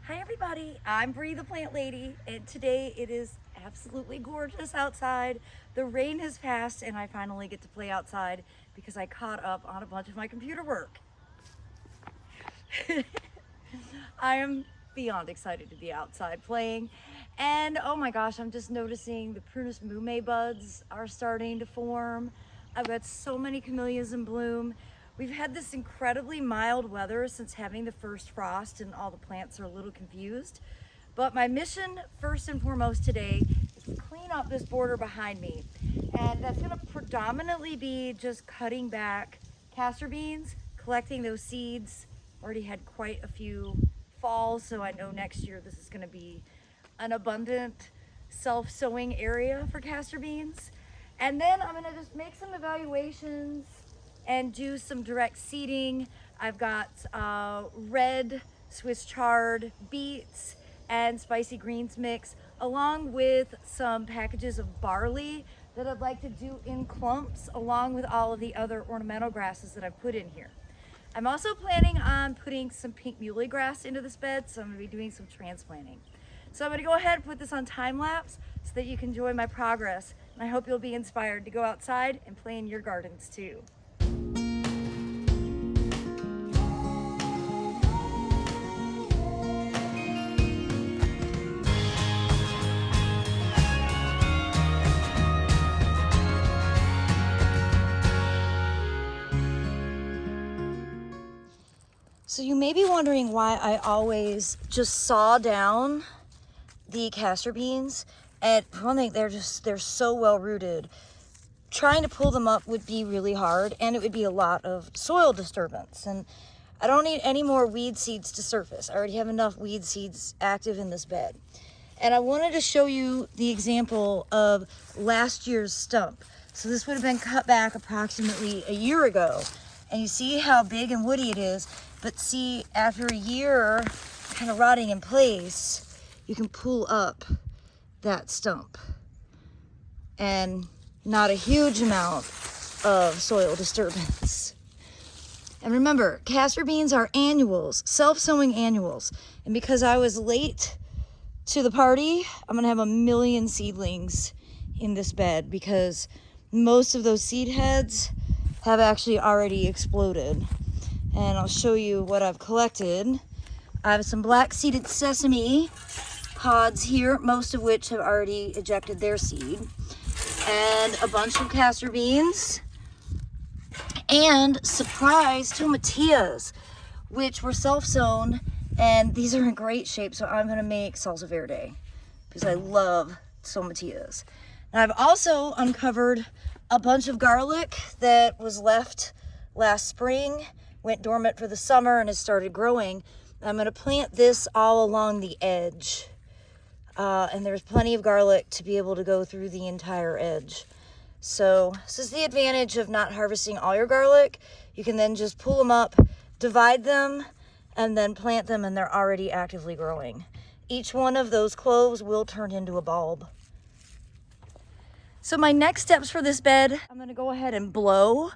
Hi everybody, I'm Bree the plant lady, and today it is absolutely gorgeous outside. The rain has passed and I finally get to play outside because I caught up on a bunch of my computer work. I am beyond excited to be outside playing, and oh my gosh, I'm just noticing the Prunus mume buds are starting to form. I've got so many camellias in bloom. We've had this incredibly mild weather since having the first frost, and all the plants are a little confused. But my mission first and foremost today is to clean up this border behind me. And that's gonna predominantly be just cutting back castor beans, collecting those seeds. Already had quite a few falls, so I know next year this is gonna be an abundant self-sowing area for castor beans. And then I'm gonna just make some evaluations and do some direct seeding. I've got red Swiss chard, beets, and spicy greens mix, along with some packages of barley that I'd like to do in clumps, along with all of the other ornamental grasses that I've put in here. I'm also planning on putting some pink muley grass into this bed, so I'm gonna be doing some transplanting. So I'm gonna go ahead and put this on time lapse so that you can enjoy my progress. And I hope you'll be inspired to go outside and play in your gardens too. So you may be wondering why I always just saw down the castor beans. And for one thing, they're so well rooted. Trying to pull them up would be really hard, and it would be a lot of soil disturbance. And I don't need any more weed seeds to surface. I already have enough weed seeds active in this bed. And I wanted to show you the example of last year's stump. So this would have been cut back approximately a year ago. And you see how big and woody it is. But see, after a year kind of rotting in place, you can pull up that stump. And not a huge amount of soil disturbance. And remember, castor beans are annuals, self-sowing annuals. And because I was late to the party, I'm gonna have a million seedlings in this bed because most of those seed heads have actually already exploded. And I'll show you what I've collected. I have some black seeded sesame pods here, most of which have already ejected their seed, and a bunch of castor beans, and surprise tomatillas, which were self-sown, and these are in great shape, so I'm gonna make salsa verde because I love tomatillas. And I've also uncovered a bunch of garlic that was left last spring, went dormant for the summer, and has started growing. I'm gonna plant this all along the edge. And there's plenty of garlic to be able to go through the entire edge. So this is the advantage of not harvesting all your garlic. You can then just pull them up, divide them, and then plant them, and they're already actively growing. Each one of those cloves will turn into a bulb. So my next steps for this bed, I'm gonna go ahead and blow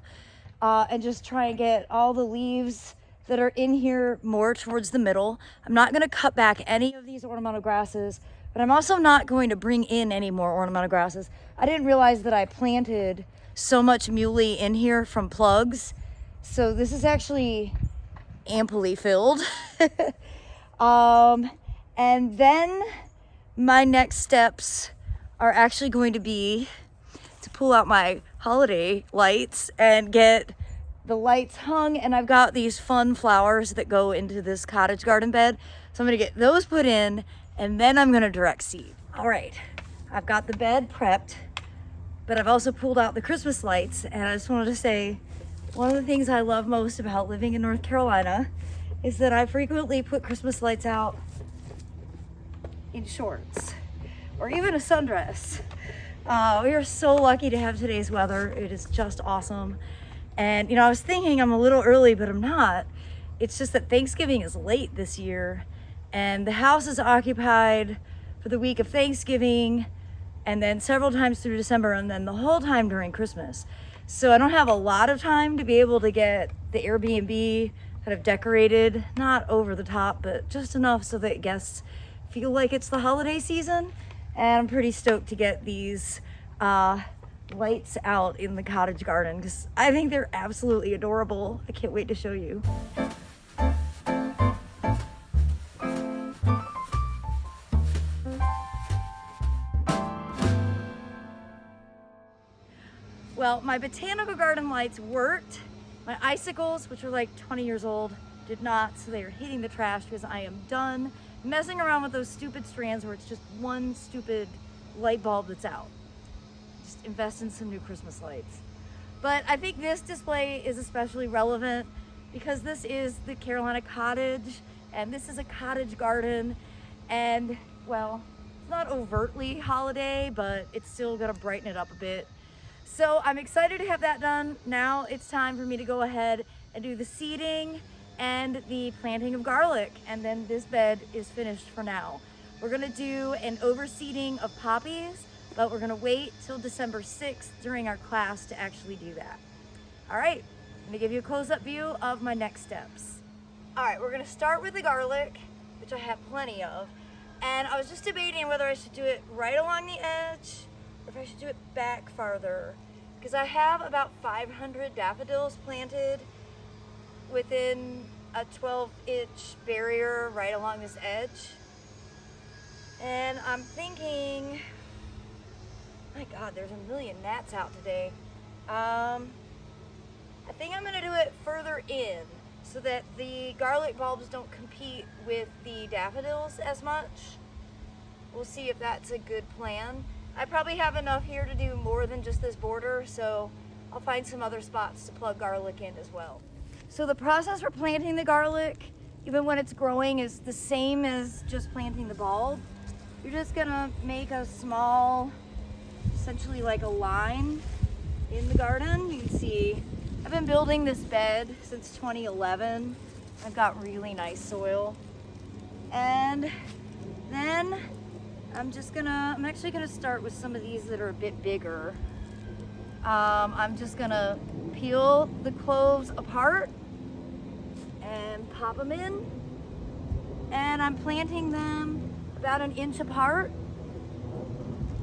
and just try and get all the leaves that are in here more towards the middle. I'm not gonna cut back any of these ornamental grasses, but I'm also not going to bring in any more ornamental grasses. I didn't realize that I planted so much muley in here from plugs. So this is actually amply filled. And then my next steps are actually going to be to pull out my holiday lights and get the lights hung. And I've got these fun flowers that go into this cottage garden bed. So I'm gonna get those put in, and then I'm gonna direct seed. All right, I've got the bed prepped, but I've also pulled out the Christmas lights. And I just wanted to say, one of the things I love most about living in North Carolina is that I frequently put Christmas lights out in shorts or even a sundress. We are so lucky to have today's weather. It is just awesome. And you know, I was thinking I'm a little early, but I'm not. It's just that Thanksgiving is late this year, and the house is occupied for the week of Thanksgiving, and then several times through December, and then the whole time during Christmas. So I don't have a lot of time to be able to get the Airbnb kind of decorated, not over the top, but just enough so that guests feel like it's the holiday season. And I'm pretty stoked to get these lights out in the cottage garden because I think they're absolutely adorable. I can't wait to show you. Well, my botanical garden lights worked. My icicles, which are like 20 years old, did not, so they are hitting the trash because I am done messing around with those stupid strands where it's just one stupid light bulb that's out. Just invest in some new Christmas lights. But I think this display is especially relevant because this is the Carolina Cottage, and this is a cottage garden, and well, it's not overtly holiday, but it's still gonna brighten it up a bit. So I'm excited to have that done. Now it's time for me to go ahead and do the seeding and the planting of garlic, and then this bed is finished for now. We're gonna do an overseeding of poppies, but we're gonna wait till December 6th during our class to actually do that. All right, I'm gonna give you a close-up view of my next steps. All right, we're gonna start with the garlic, which I have plenty of, and I was just debating whether I should do it right along the edge or if I should do it back farther, because I have about 500 daffodils planted within a 12-inch barrier right along this edge. And I'm thinking, my God, there's a million gnats out today. I think I'm gonna do it further in so that the garlic bulbs don't compete with the daffodils as much. We'll see if that's a good plan. I probably have enough here to do more than just this border, so I'll find some other spots to plug garlic in as well. So the process for planting the garlic, even when it's growing, is the same as just planting the bulb. You're just gonna make a small, essentially like a line in the garden. You can see I've been building this bed since 2011. I've got really nice soil. And then I'm actually gonna start with some of these that are a bit bigger. I'm just gonna peel the cloves apart and pop them in. And I'm planting them about an inch apart.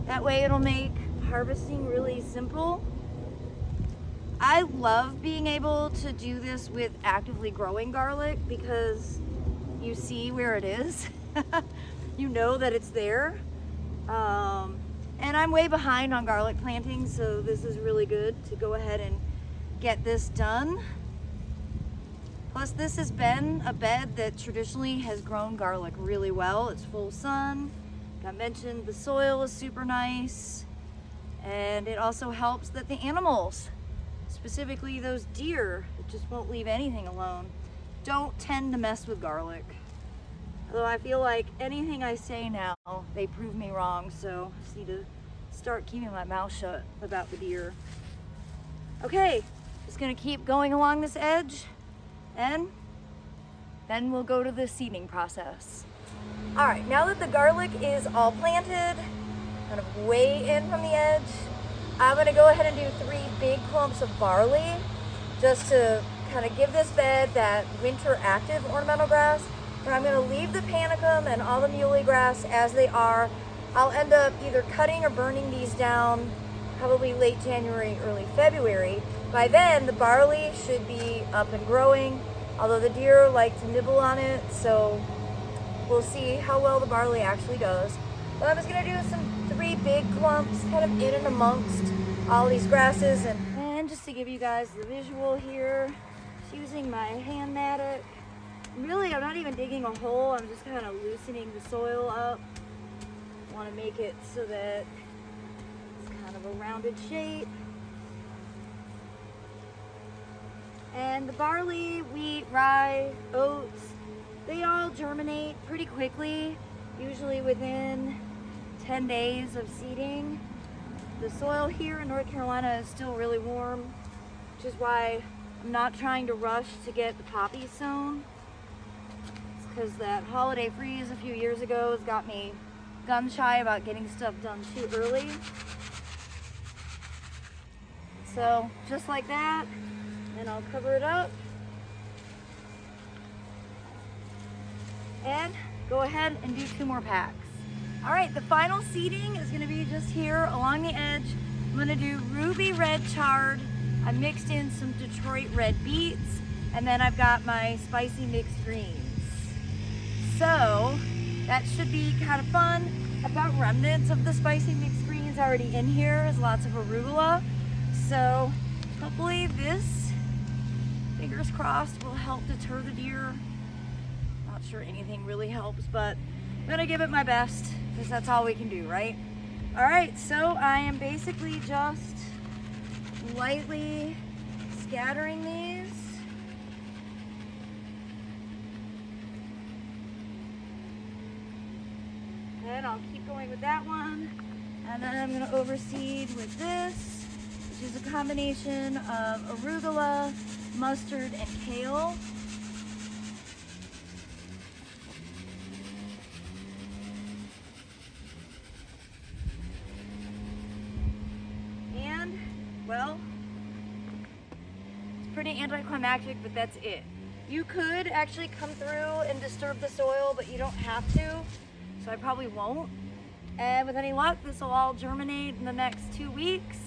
That way it'll make harvesting really simple. I love being able to do this with actively growing garlic because you see where it is. You know that it's there. And I'm way behind on garlic planting, so this is really good to go ahead and get this done. Plus, this has been a bed that traditionally has grown garlic really well. It's full sun. Like I mentioned, the soil is super nice. And it also helps that the animals, specifically those deer that just won't leave anything alone, don't tend to mess with garlic. Although I feel like anything I say now, they prove me wrong, so I just need to start keeping my mouth shut about the deer. Okay, just gonna keep going along this edge, and then we'll go to the seeding process. All right, now that the garlic is all planted, kind of way in from the edge, I'm gonna go ahead and do 3 big clumps of barley, just to kind of give this bed that winter active ornamental grass. And I'm gonna leave the panicum and all the muley grass as they are. I'll end up either cutting or burning these down probably late January, early February. By then, the barley should be up and growing, although the deer like to nibble on it, so we'll see how well the barley actually does. But I'm just gonna do some 3 big clumps kind of in and amongst all these grasses. And just to give you guys the visual here, just using my hand mattock. Really, I'm not even digging a hole, I'm just kind of loosening the soil up. I want to make it so that it's kind of a rounded shape. And the barley, wheat, rye, oats, they all germinate pretty quickly, usually within 10 days of seeding. The soil here in North Carolina is still really warm, which is why I'm not trying to rush to get the poppies sown. Because that holiday freeze a few years ago has got me gun shy about getting stuff done too early. So just like that, and I'll cover it up. and go ahead and do 2 more packs. All right, the final seeding is gonna be just here along the edge. I'm gonna do ruby red chard. I mixed in some Detroit red beets, and then I've got my spicy mixed greens. So that should be kind of fun. I've got remnants of the spicy mixed greens already in here. There's lots of arugula. So hopefully this, fingers crossed, will help deter the deer. Not sure anything really helps, but I'm gonna give it my best because that's all we can do, right? All right, so I am basically just lightly scattering these. Then I'll keep going with that one. And then I'm gonna overseed with this, which is a combination of arugula, mustard, and kale. And, well, it's pretty anticlimactic, but that's it. You could actually come through and disturb the soil, but you don't have to, so I probably won't. And with any luck, this will all germinate in the next 2 weeks.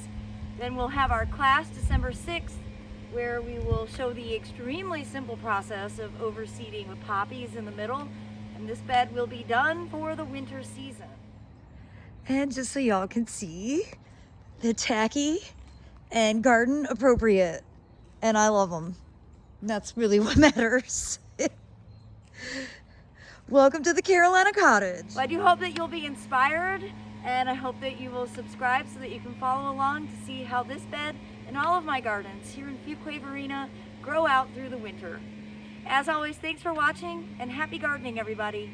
Then we'll have our class December 6th, where we will show the extremely simple process of overseeding with poppies in the middle. And this bed will be done for the winter season. And just so y'all can see, they're tacky and garden appropriate. And I love them. That's really what matters. Welcome to the Carolina Cottage. Well, I do hope that you'll be inspired, and I hope that you will subscribe so that you can follow along to see how this bed and all of my gardens here in Fuquay-Varina grow out through the winter. As always, thanks for watching, and happy gardening, everybody.